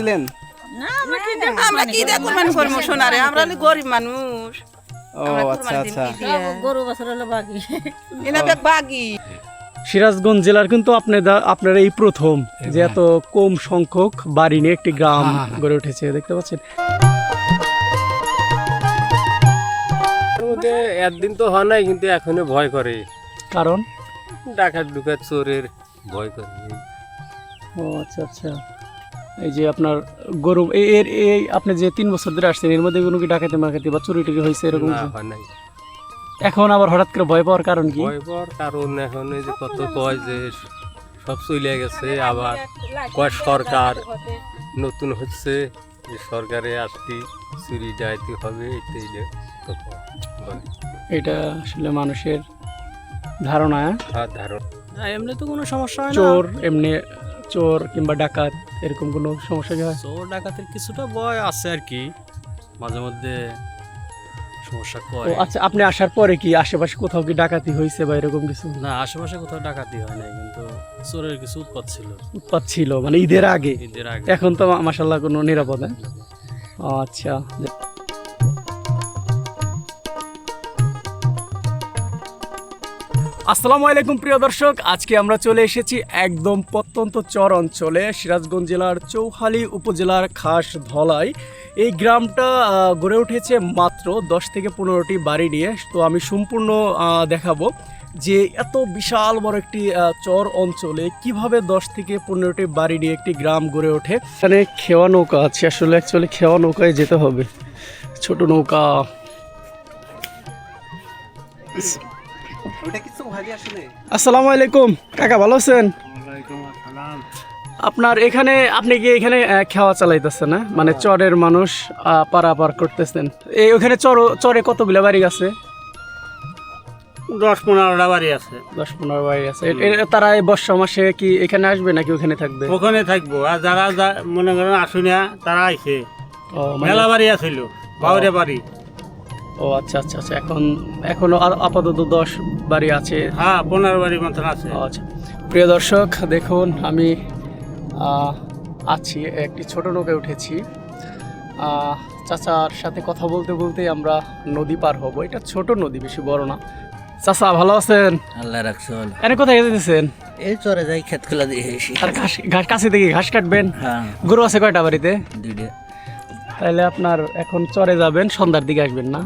দেখলেন? না আমরা কি দিয়ে কুরবানি করবো সোনারে, আমরা হলি গরিব মানুষ। ও আচ্ছা আচ্ছা, গরু বছর হলো বাকি এনাকে বাগি। সিরাজগঞ্জ জেলার কিন্তু আপনারা এই প্রথম যে এত কম সংখ্যক বাড়ি নিয়ে একটি গ্রাম গড়ে উঠেছে, দেখতে পাচ্ছেন। একদিন তো হয় নাই, কিন্তু এখনো ভয় করে, কারণ ডাকাত ডুকাত চোরের ভয় করে। ও আচ্ছা আচ্ছা, এই যে আপনার গরু এই আপনি যে 3 বছর ধরে আসছেন, এর মধ্যে কোনো কি ডাকাতি মাকাতি বা চুরি টুরি হয়েছে এরকম? না, হয় নাই। এখন আবার হঠাৎ করে ভয় পাওয়ার কারণ কি? ভয় পাওয়ার কারণ এখন এই যে কত কয় যে সব চলে গেছে, আবার কয় সরকার নতুন হচ্ছে, যে সরকারে আসতে চুরি ডাইতে হবে, এটাই যে কত বলে। এটা আসলে মানুষের ধারণা। আর ধারণ এমনি তো কোনো সমস্যা হয় না। চোর এমনি চোর কিংবা ডাকাত এরকম কোনো সমস্যা কি হয়? চোর ডাকাতের কিছুটা ভয় আছে আর কি, মাঝে মধ্যে সমস্যা ও করে। আচ্ছা, আপনি আসার পরে কি আশেপাশে কোথাও কি ডাকাতি হয়েছে বা এরকম কিছু? না, আশেপাশে কোথাও ডাকাতি হয় নাই, কিন্তু চোরের কিছু উৎপাত ছিল মানে ঈদের আগে? ঈদের আগে। এখন তো মাশাআল্লাহ কোনো নিরাপদ। ও আচ্ছা, আসসালামু আলাইকুম প্রিয় দর্শক, আজকে আমরা চলে এসেছি একদম প্রত্যন্ত চর অঞ্চলে, সিরাজগঞ্জ জেলার চৌহালি উপজেলার খাস ধলাই। এই গ্রামটা গড়ে উঠেছে মাত্র 10 থেকে 15টি বাড়ি নিয়ে। তো আমি সম্পূর্ণ দেখাবো যে এত বিশাল বড় একটি চর অঞ্চলে কিভাবে 10 থেকে 15টি বাড়ি নিয়ে একটি গ্রাম গড়ে ওঠে। এখানে খেওয়া নৌকা আছে, আসলে অ্যাকচুয়ালি খেওয়া নৌকায় যেতে হবে, ছোট নৌকা। আসসালামু আলাইকুম কাকা, ভালো আছেন? আপনার এখানে আপনি কি এখানে খেওয়া চালাইতেছেন না, মানে চরের মানুষ পারাপার করতেছেন? এই ওখানে চরে কতগুলো বাড়ি আছে? 10-15টা বাড়ি আছে। 10-15 বাড়ি আছে। তারা এই বর্ষা মাসে কি এখানে আসবে নাকি ওখানে থাকবে? ওখানে থাকবো, আর যারা মনে করেন আসুনিয়া তারা আইছে। ও মেলা বাড়ি আছিল, বাউরে বাড়ি। ও আচ্ছা আচ্ছা আচ্ছা, এখনো আপাতত 10 বাড়ি আছে। হ্যাঁ, 15 বাড়ি মতন আছে। আচ্ছা প্রিয় দর্শক, দেখুন আমি আছি একটি ছোট নৌকায় উঠেছি। চাচার সাথে কথা বলতে বলতে আমরা নদী পার হব। এটা ছোট নদী, বেশি বড় না। চাচা ভালো আছেন? আল্লাহ রাখছো। এনে কোথায় যেতেছেন? এই চরে যাই, ক্ষেত খোলা দিয়ে এসি। আর ঘাস কাছে থেকে ঘাস কাটবেন? হ্যাঁ। গরু আছে কয়টা বাড়িতে? 2টা। তাহলে আপনার এখন চরে যাবেন, সন্ধ্যার দিকে আসবেন না?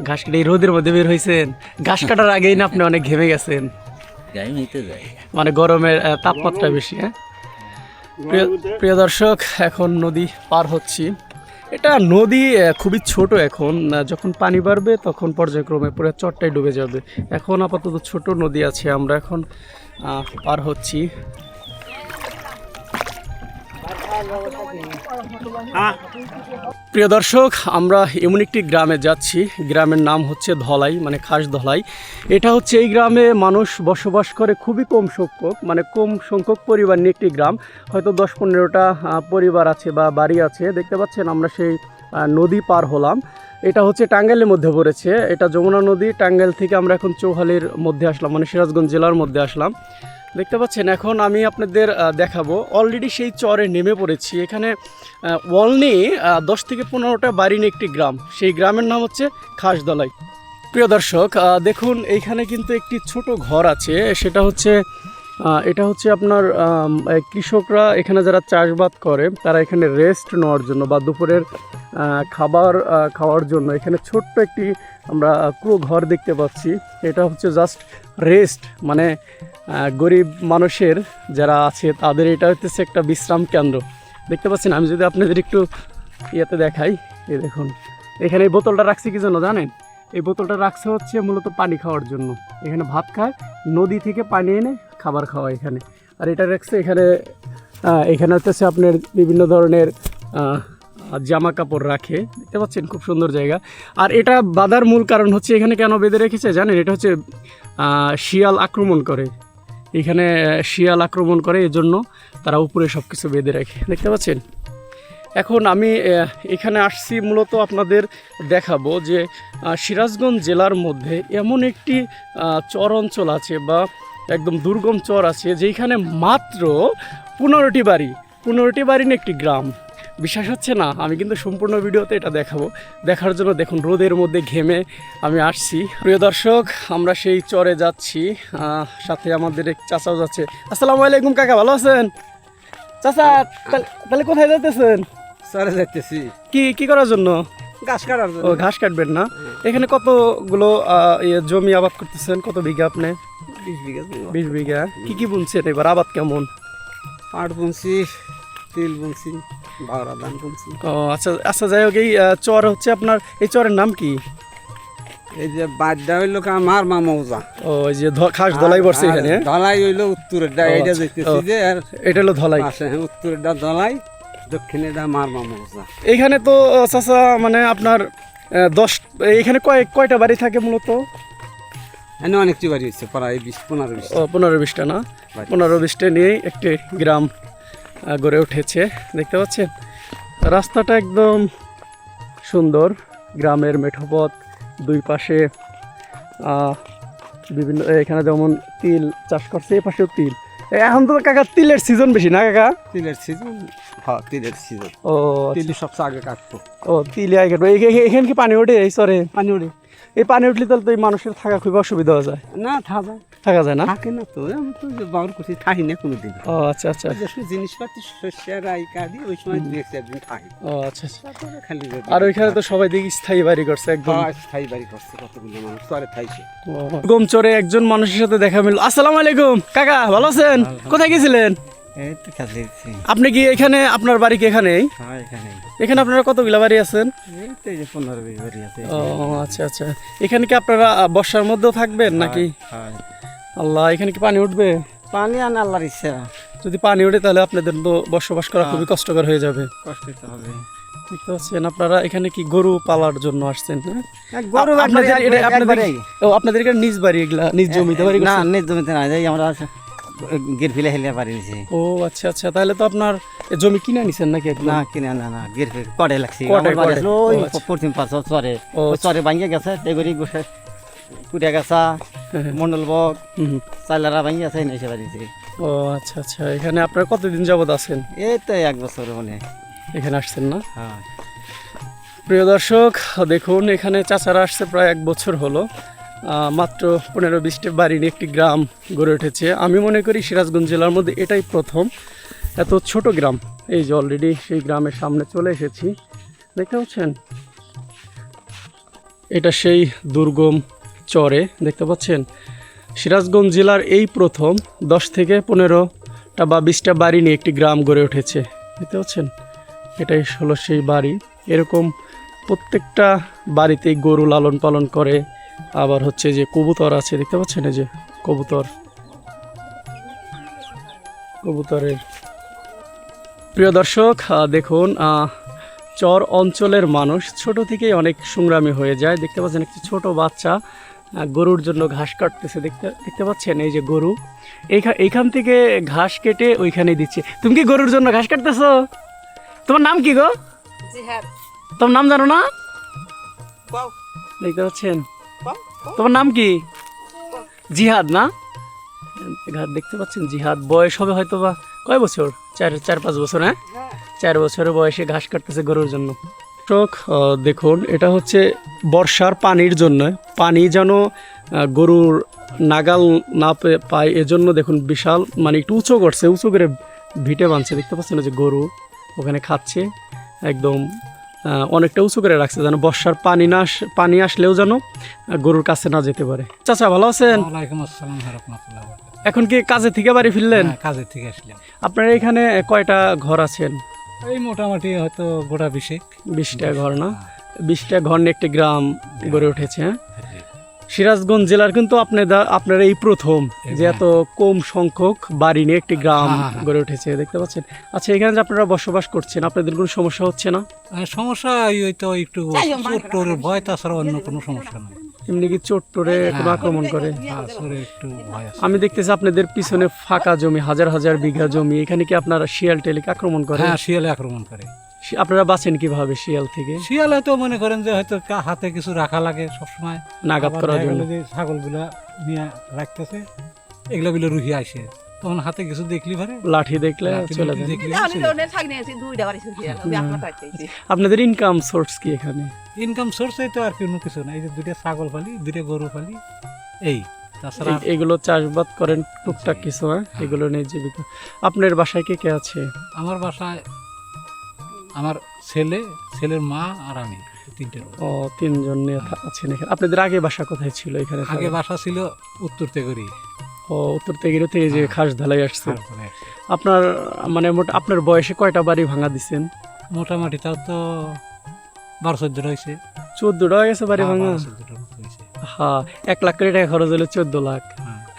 ঘাস কেটে এই রোদের মধ্যে বের হয়েছেন, ঘাস কাটার আগেই না আপনি অনেক ঘেমে গেছেন? গাই মিতে যাই, মানে গরমের তাপমাত্রা বেশি। হ্যাঁ প্রিয় দর্শক, এখন নদী পার হচ্ছি। এটা নদী খুবই ছোট, এখন যখন পানি বাড়বে তখন পর্যায়ক্রমে পুরো চরটাই ডুবে যাবে। এখন আপাতত ছোট নদী আছে, আমরা এখন পার হচ্ছি। প্রিয় দর্শক, আমরা এমন একটি গ্রামে যাচ্ছি, গ্রামের নাম হচ্ছে ধলাই, মানে খাস ধলাই। এটা হচ্ছে এই গ্রামে মানুষ বসবাস করে খুবই কম সংখ্যক, মানে কম সংখ্যক পরিবার নিয়ে একটি গ্রাম, হয়তো 10-15টা পরিবার আছে বা বাড়ি আছে। দেখতে পাচ্ছেন আমরা সেই নদী পার হলাম। এটা হচ্ছে টাঙ্গাইলের মধ্যে পড়েছে, এটা যমুনা নদী। টাঙ্গাইল থেকে আমরা এখন চৌহালির মধ্যে আসলাম, মানে সিরাজগঞ্জ জেলার মধ্যে আসলাম। দেখতে পাচ্ছেন, এখন আমি আপনাদের দেখাবো। অলরেডি সেই চরে নেমে পড়েছি। এখানে অলনি 10 থেকে 15টা বাড়ি নিয়ে একটি গ্রাম, সেই গ্রামের নাম হচ্ছে খাসধলাই। প্রিয় দর্শক দেখুন, এইখানে কিন্তু একটি ছোট ঘর আছে, সেটা হচ্ছে এটা হচ্ছে আপনার কৃষকরা এখানে যারা চাষবাদ করে তারা এখানে রেস্ট নেওয়ার জন্য বা দুপুরের খাবার খাওয়ার জন্য এখানে ছোট্ট একটি আমরা পুরো ঘর দেখতে পাচ্ছি। এটা হচ্ছে জাস্ট রেস্ট, মানে গরিব মানুষের যারা আছে তাদের এটা হচ্ছে একটা বিশ্রাম কেন্দ্র। দেখতে পাচ্ছেন, আমি যদি আপনাদের একটু ইয়েতে দেখাই, এই দেখুন এখানে এই বোতলটা রাখছি কি জন্য জানেন? এই বোতলটা রাখছে হচ্ছে মূলত পানি খাওয়ার জন্য। এখানে ভাত খায়, নদী থেকে পানি এনে খাবার খাওয়া এখানে। আর এটা রাখছে এখানে হচ্ছে আপনার বিভিন্ন ধরনের জামা কাপড় রাখে। দেখতে পাচ্ছেন, খুব সুন্দর জায়গা। আর এটা বাঁধার মূল কারণ হচ্ছে, এখানে কেন বেঁধে রেখেছে জানেন? এটা হচ্ছে শিয়াল আক্রমণ করে, এখানে শিয়াল আক্রমণ করে, এজন্য তারা উপরে সব কিছু বেঁধে রাখে। দেখতে পাচ্ছেন, এখন আমি এখানে আসছি মূলত আপনাদের দেখাবো যে সিরাজগঞ্জ জেলার মধ্যে এমন একটি চর অঞ্চল আছে বা একদম দুর্গম চর আছে, যেখানে মাত্র 15টি বাড়ি নিয়ে একটি গ্রাম। বিশ্বাস হচ্ছে না, আমি কিন্তু সম্পূর্ণ ভিডিওতে এটা দেখাবো। দেখার জন্য দেখুন রোদের মধ্যে ঘেমে আমি আসছি। প্রিয় দর্শক, আমরা সেই চরে যাচ্ছি, সাথে আমাদের এক চাচাও যাচ্ছে। আসসালামু আলাইকুম কাকা, ভালো আছেন? চাচা তাহলে কোথায় যাইতেছেন? চরে যাইতেছি কি কি করার জন্য? গাছ কাটার জন্য। ও, ঘাস কাটবেন না? এখানে কতগুলো জমি আবাদ করতেছেন? কত বিঘা আপনি? 20 বিঘা জমি। 20 বিঘা। কি কি বুনছেন এবার? আবাদ কেমন? পাট বুনছি, তিল বুনছি, বাওরা ধান বুনছি। ও আচ্ছা আচ্ছা, যাই হোক, এই চর হচ্ছে আপনার, এই চরের নাম কি? এই যে বাড্ডা হইলো আমার মা মৌজা। ও, এই যে ঘাস দলাই পড়ছে এখানে। ধলাই হইলো উত্তরের ডা, এইটা দেখতেছি যে আর এটা হলো ধলাই। পাশে উত্তরের ডা ধলাই, দক্ষিণের ডা মার মা মৌজা। এখানে তো চাচা মানে আপনার 10, এখানে কয়টা বাড়ি থাকে মূলত? এনে অনেকটি বাড়ি হচ্ছে, প্রায় 20-15 ও, 15-20টা না? 15-20টা নিয়েই একটি গ্রাম গড়ে উঠেছে। দেখতে পাচ্ছেন রাস্তাটা একদম সুন্দর, গ্রামের মেঠোপথ, দুই পাশে বিভিন্ন, এখানে যেমন তিল চাষ করছে, এ পাশেও তিল। এখন তো কাকা তিলের সিজন বেশি না কাকা? তিলের সিজন, হ্যাঁ তিলের সিজন। ও তিল সবচেয়ে আগে কাটতো। ও, তিলে আগে কাটবো। এখানে কি পানি ওঠে এই চরে? পানি ওঠে। এই পানি উঠলে তাহলে তো এই মানুষের থাকা খুব অসুবিধা হয়ে যায়। না থাকা থাকা যায় না? থাকে না তো, আমি তো বাউর করছি, থাকি না কোনোদিন। ও আচ্ছা আচ্ছা। জিনিসপাতি শস্যের আই কাটি ওই সময় 2-4 দিন থাকি। ও আচ্ছা আচ্ছা। তারপরে খালি আর ওইখানে তো সবাই দেখি স্থায়ী বাড়ি করছে একদম। স্থায়ী বাড়ি করছে কতগুলো মানুষ, চরে থাইছে। গোমচরে একজন মানুষের সাথে দেখা মিলল। আসসালামু আলাইকুম কাকা, ভালো আছেন? কোথায় গেছিলেন? এই তো কাজে দিচ্ছি। আপনি কি এখানে, আপনার বাড়ি কি এখানেই? হ্যাঁ এখানে। এখানে আপনারা কতগুলা বাড়ি আছেন? এই তো এই যে 15-20 বাড়ি আছে। ও আচ্ছা আচ্ছা। এখানে কি আপনারা বর্ষার মধ্যেও থাকবেন নাকি? হ্যাঁ। আল্লাহ, এখানে কি পানি উঠবে? পানি আন আল্লাহর ইচ্ছা। যদি পানি ওঠে তাহলে আপনাদের তো বসবাস করা খুবই কষ্টকর হয়ে যাবে। কষ্ট তো হবে। দেখতে পাচ্ছেন আপনারা এখানে কি গরু পালার জন্য আসছেন? গরু আপনাদের আপনাদের এখানে নিজ বাড়ি, এগুলা নিজ জমিতে বাড়ি না, করছেন? নিজ জমিতে না, যাই আমরা গির ফিলে হেলে বাড়ি দিয়েছি। ও আচ্ছা আচ্ছা, তাহলে তো আপনার জমি কিনে নিছেন নাকি একদম? না কিনা না, গির ফিলে কড়ে লাগছে। কড়ে, আমার বাড়ি কড়ে। আসলো ওই ও আচ্ছা। পশ্চিম পাশ চরে। ও ওই চরে ভাঙিয়ে গেছে, এগুলি বসে কুটিয়া গেছা, মন্ডল বক, হুম। চাইলারা ভাঙিয়ে গেছে, এসে বাড়ি দিয়েছি। ও আচ্ছা আচ্ছা। এখানে আপনারা কতদিন যাবত আছেন? এই তো 1 বছর মনে। এখানে আসছেন না? হ্যাঁ। প্রিয় দর্শক দেখুন, এখানে চাচারা আসছে প্রায় 1 বছর হলো। মাত্র 15-20টি বাড়ি নিয়ে একটি গ্রাম গড়ে উঠেছে। আমি মনে করি সিরাজগঞ্জ জেলার মধ্যে এটাই প্রথম এত ছোট গ্রাম। এই যে অলরেডি সেই গ্রামের সামনে চলে এসেছি, দেখতে পাচ্ছেন? এটা সেই দুর্গম চরে, দেখতে পাচ্ছেন? সিরাজগঞ্জ জেলার এই প্রথম 10 থেকে 15টা বা 20টা বাড়ি নিয়ে একটি গ্রাম গড়ে উঠেছে, দেখতে পাচ্ছেন? এটাই হলো সেই বাড়ি। এরকম প্রত্যেকটা বাড়িতেই গরু লালন পালন করে। আবার হচ্ছে যে কবুতর আছে, দেখতে পাচ্ছেন? এই যে কবুতরের। প্রিয় দর্শক দেখুন, চর অঞ্চলের মানুষ ছোট থেকেই অনেক সংগ্রামী হয়ে যায়। দেখতে পাচ্ছেন একটি ছোট বাচ্চা গরুর জন্য ঘাস কাটতেছে, দেখতে পাচ্ছেন? এই যে গরু এইখান থেকে ঘাস কেটে ওইখানে দিচ্ছে। তুমি কি গরুর জন্য ঘাস কাটতেছো? তোমার নাম কি গো? জিহাদ। তোমার নাম জানো না? বাও। দেখতে পাচ্ছেন? বাও। তোমার নাম কি? জিহাদ না? দেখতে পাচ্ছেন জিহাদ। বয়স হবে হয়তো বা কয় বছর? 4-5 বছর। হ্যাঁ, 4 বছরের বয়সে ঘাস কাটতেছে গরুর জন্য। দেখুন, এটা হচ্ছে বর্ষার পানির জন্য, পানি যেন গরুর নাগাল না পায় এজন্য দেখুন বিশাল, মানে একটু উঁচু করছে, উঁচু করে ভিটে বাঁধছে। দেখতে পাচ্ছেন যে গরু ওখানে খাচ্ছে, একদম অনেকটা উঁচু করে রাখছে যেন বর্ষার পানি আসলেও যেন গরুর কাছে না যেতে পারে। চাচা ভালো আছেন? ওয়ালাইকুম আসসালাম ওয়া রাহমাতুল্লাহ। এখন কি কাজে থেকে বাড়ি ফিরলেন? কাজে থেকে আসলাম। আপনার এখানে কয়টা ঘর আছেন? এই মোটামুটি হয়তো গোটা 20টা ঘর না? 20টা ঘর নিয়ে একটি গ্রাম গড়ে উঠেছে। হ্যাঁ, সিরাজগঞ্জ জেলার কিন্তু আপনার এই প্রথম যে এত কম সংখ্যক বাড়ি নিয়ে একটি গ্রাম গড়ে উঠেছে, দেখতে পাচ্ছেন? আচ্ছা, এখানে যে আপনারা বসবাস করছেন, আপনাদের কোনো সমস্যা হচ্ছে না? সমস্যা হয়তো একটু চোর ভয়, তাছাড়া অন্য কোনো সমস্যা নেই। এমনি কি চোর টোরে কোনো আক্রমণ করে? একটু ভয় আছে। আমি দেখতেছি আপনাদের পিছনে ফাঁকা জমি, হাজার হাজার বিঘা জমি, এখানে কি আপনারা শিয়াল টেলিক আক্রমণ করে? হ্যাঁ, শিয়ালে আক্রমণ করে। আপনারা বাঁচেন কিভাবে শিয়াল থেকে? শিয়াল হয়তো মনে করেন যে হয়তো হাতে কিছু রাখা লাগে সবসময়, নাগাদ করার জন্য। যে ছাগলগুলা নিয়ে রাখতেছে, এগুলো রুহি আসে তখন হাতে কিছু দেখলি পারে লাঠি দেখলে চলে যায়। দেখলি আপনাদের ইনকাম সোর্স কি এখানে? ইনকাম সোর্স তো আর কোনো কিছু না, এই যে 2টা ছাগল পালি, 2টা গরু পালি, এই তাছাড়া এগুলো চাষবাদ করেন টুকটাক কিছু, হ্যাঁ এগুলো নিয়ে জীবিকা। আপনার বাসায় কে কে আছে? আমার বাসায় আমার ছেলের মা আর আমি, 3টে লোক। ও, 3 জন নিয়ে আছেন এখানে। আপনাদের আগে বাসা কোথায় ছিল এখানে? আগে বাসা ছিল উত্তর তেগরি। ও, উত্তর তেগিরে থেকে যে খাস ঢালাই আসছে। আপনার মানে আপনার বয়সে কয়টা বাড়ি ভাঙা দিছেন? মোটামুটি তাও তো 12-14 হয়েছে। 14টা হয়ে গেছে বাড়ি ভাঙা? হ্যাঁ, 1 লাখ করে টাকা খরচ হলে 14 লাখ,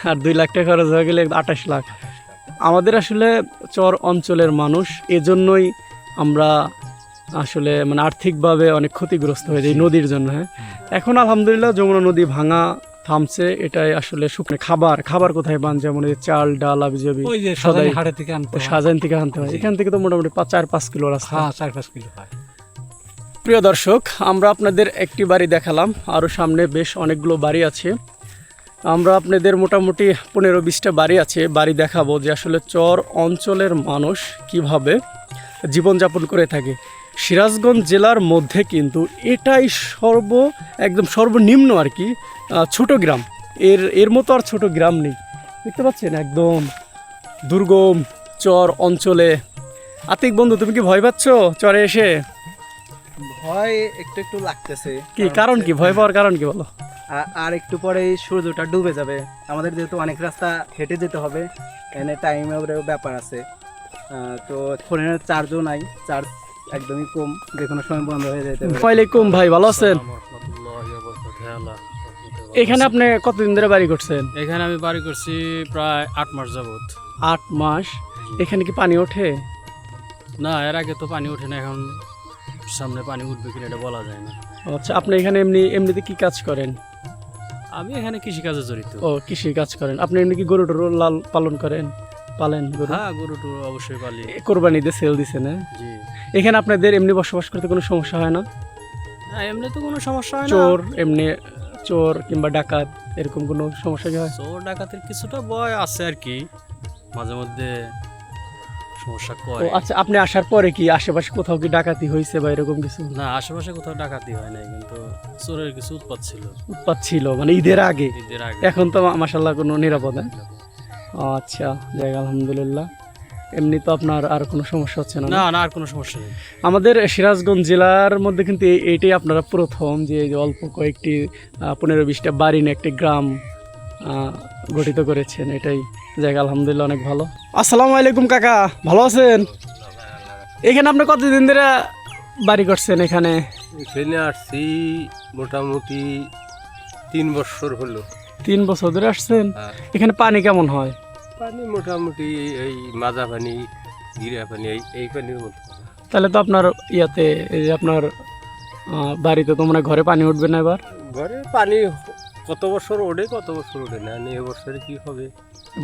আর 2 লাখ টাকা খরচ হয়ে গেলে 28 লাখ। আমাদের আসলে চর অঞ্চলের মানুষ, এজন্যই আমরা আসলে মানে আর্থিকভাবে অনেক ক্ষতিগ্রস্ত হয়ে যায় নদীর জন্য। হ্যাঁ, এখন আলহামদুলিল্লাহ যমুনা নদী ভাঙা থামছে, এটাই আসলে শুকনো খাবার কোথায় পান? যেমন এই চাল ডাল আবিজাবি ওই যে সদাই হাটে থেকে আনতে হয়। সাজান থেকে আনতে হয়। এখান থেকে তো মোটামুটি 4-5 কিলো রাস্তা। হ্যাঁ, 4-5 কিলো হয়। প্রিয় দর্শক, আমরা আপনাদের একটি বাড়ি দেখালাম, আরও সামনে বেশ অনেকগুলো বাড়ি আছে। আমরা আপনাদের মোটামুটি 15-20টা বাড়ি আছে, বাড়ি দেখাবো যে আসলে চর অঞ্চলের মানুষ কিভাবে জীবনযাপন করে থাকে। সিরাজগঞ্জ জেলার মধ্যে কিন্তু এটাই একদম সর্বনিম্ন আর কি ছোট গ্রাম। এর মতো আর ছোট গ্রাম নেই। দেখতে পাচ্ছেন একদম দুর্গম চর অঞ্চলে। আতিক বন্ধু, তুমি কি ভয় পাচ্ছ চরে এসে? ভয় একটু লাগতেছে। কি কারণ? কি ভয় পাওয়ার কারণ কি বলো? আর একটু পরেই সূর্যটা ডুবে যাবে, আমাদের যেহেতু অনেক রাস্তা হেঁটে যেতে হবে, এনে টাইমের ব্যাপার আছে। তো ফোনের চার্জও নাই, চার্জ একদমই কম, যে কোনো সময় বন্ধ হয়ে যেতে পারে। ওয়ালাইকুম ভাই, ভালো আছেন? এখানে আপনি কতদিন ধরে বাড়ি করছেন? এখানে আমি বাড়ি করছি প্রায় 8 মাস যাবত। 8 মাস? এখানে কি পানি ওঠে? না, এর আগে তো পানি ওঠে না, এখন সামনে পানি উঠবে কিনা এটা বলা যায় না। আচ্ছা, আপনি এখানে এমনিতে কি কাজ করেন? আমি এখানে কৃষিকাজে জড়িত। ও, কৃষি কাজ করেন। আপনি এমনি কি গরু টরু পালন পালেন গরু? হ্যাঁ, গরু টরু অবশ্যই পালি। কোরবানিতে সেল দিছেন? হ্যাঁ। জি। এখানে আপনাদের এমনি বসবাস করতে কোনো সমস্যা হয় না? না, এমনি তো কোনো সমস্যা হয় না। চোর কিংবা ডাকাত এরকম কোনো সমস্যা কি হয়? চোর ডাকাতের কিছুটা ভয় আছে আর কি, মাঝে মধ্যে সমস্যা ও করে। আচ্ছা, আপনি আসার পরে কি আশেপাশে কোথাও কি ডাকাতি হয়েছে বা এরকম কিছু? না, আশেপাশে কোথাও ডাকাতি হয় নাই, কিন্তু চোরের কিছু উৎপাত ছিল মানে ঈদের আগে? ঈদের আগে। এখন তো মাশাআল্লাহ কোনো নিরাপদ? ও আচ্ছা, যাই আলহামদুলিল্লাহ। এমনি তো আপনার আর কোনো সমস্যা হচ্ছে না? না, আর কোনো সমস্যা নেই। আমাদের সিরাজগঞ্জ জেলার মধ্যে কিন্তু এইটাই আপনারা প্রথম যে অল্প কয়েকটি 15-20টা বাড়ি নিয়ে একটি গ্রাম গঠিত করেছেন, এটাই জায়গা আলহামদুলিল্লাহ অনেক ভালো। আসসালামু আলাইকুম কাকা, ভালো আছেন? এখানে আপনি কতদিন ধরে বাড়ি করছেন? এখানে আসছি মোটামুটি 3 বছর হলো। 3 বছর ধরে আসছেন? হ্যাঁ। এখানে পানি কেমন হয়? পানি মোটামুটি এই মাজা পানি, গিরা পানি, এই পানির মতো। তাহলে তো আপনার এই যে আপনার বাড়িতে তো মানে ঘরে পানি উঠবে না এবার? ঘরে পানি কত বছর ওঠে কত বছর ওঠে না, এবছরে কি হবে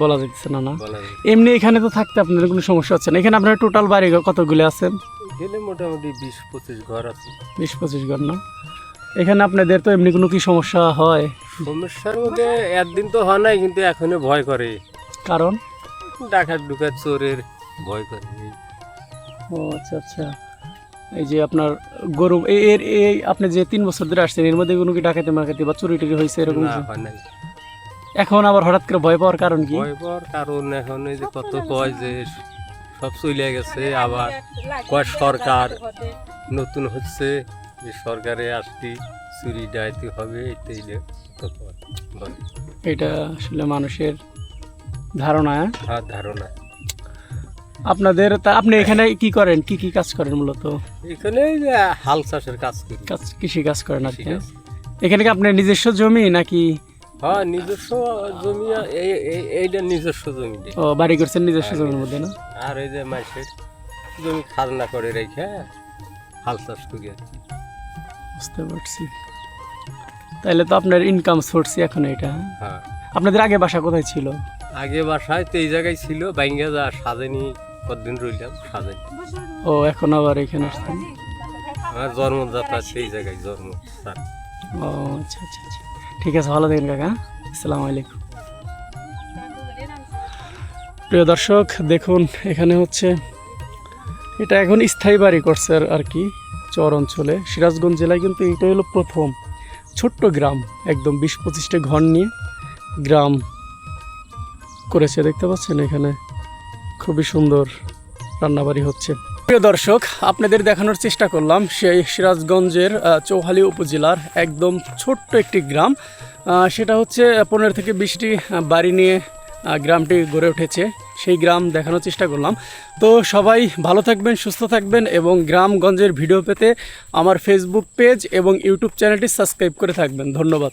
বলা যাচ্ছে না। বলা যায়। এমনি এখানে তো থাকতে আপনাদের কোনো সমস্যা হচ্ছে না? এখানে আপনার টোটাল বাড়ি কতগুলো আছেন? এখানে মোটামুটি 20-25 ঘর আছে। 20-25 ঘর না? এখানে আপনাদের তো এমনি কোনো কি সমস্যা হয়? সমস্যার মধ্যে একদিন তো হয় নাই, কিন্তু এখনো ভয় করে। কারণ? ডাকাত ডুকাত চোরের ভয় করে। ও আচ্ছা আচ্ছা। এই যে আপনার গরু এই আপনি যে 3 বছর ধরে আসছেন, এর মধ্যে কোনো কি ডাকাতি মাকাতি বা চুরি টুরি হয়েছে এরকম? না, হয় নাই। এখন আবার হঠাৎ করে ভয় পাওয়ার কারণ কি? ভয় পাওয়ার কারণ এখন এই যে কত কয় যে সব চলে গেছে, আবার কয় সরকার নতুন হচ্ছে, যে সরকারে আসতি চুরি ডাইতি হবে, এটাই বলে। এটা আসলে মানুষের ধারণা। আর ধারণা আপনাদের আপনি এখানে কি করেন, কি কাজ করেন মূলত? এখানে এই যে হাল চাষের কাজ করি, কৃষি কাজ করেন আপনি? কৃষিকাজ। এখানে কি আপনার নিজস্ব জমি নাকি? হ্যাঁ, নিজস্ব জমি, এইটা নিজস্ব জমি। ও, বাড়ি করছেন নিজস্ব জমির মধ্যে না? আর এই যে মাইসের জমি খাজনা করে রেখে হাল চাষ করি আর কি। বুঝতে পারছি। তাহলে তো আপনার ইনকাম সোর্স এখন এটা। হ্যাঁ। আপনাদের আগে বাসা কোথায় ছিল? আগে বাসায় তো এই জায়গায় ছিল, বাইঙ্গা যা সাজেনি, কতদিন রইলাম সাজেনি। ও, এখন আবার এখানে আসছেন? আমার জন্মদাতা সেই জায়গায় জন্ম। ও আচ্ছা আচ্ছা আচ্ছা, ঠিক আছে, ভালো থাকেন কাকা। আসসালামু আলাইকুম। প্রিয় দর্শক দেখুন এখানে হচ্ছে এটা এখন স্থায়ী বাড়ি করছে আর কি চর অঞ্চলে। সিরাজগঞ্জ জেলায় কিন্তু এইটা হলো প্রথম ছোট্ট গ্রাম, একদম 20-25টা ঘর নিয়ে গ্রাম করেছে। দেখতে পাচ্ছেন এখানে খুবই সুন্দর রান্নাবাড়ি হচ্ছে। প্রিয় দর্শক আপনাদের দেখানোর চেষ্টা করলাম সেই সিরাজগঞ্জের চৌহালি উপজেলার একদম ছোট্ট একটি গ্রাম, সেটা হচ্ছে 15 থেকে 20টি বাড়ি নিয়ে গ্রামটি গড়ে উঠেছে। সেই গ্রাম দেখানোর চেষ্টা করলাম। তো সবাই ভালো থাকবেন, সুস্থ থাকবেন এবং গ্রামগঞ্জের ভিডিও পেতে আমার ফেসবুক পেজ এবং ইউটিউব চ্যানেলটি সাবস্ক্রাইব করে থাকবেন। ধন্যবাদ।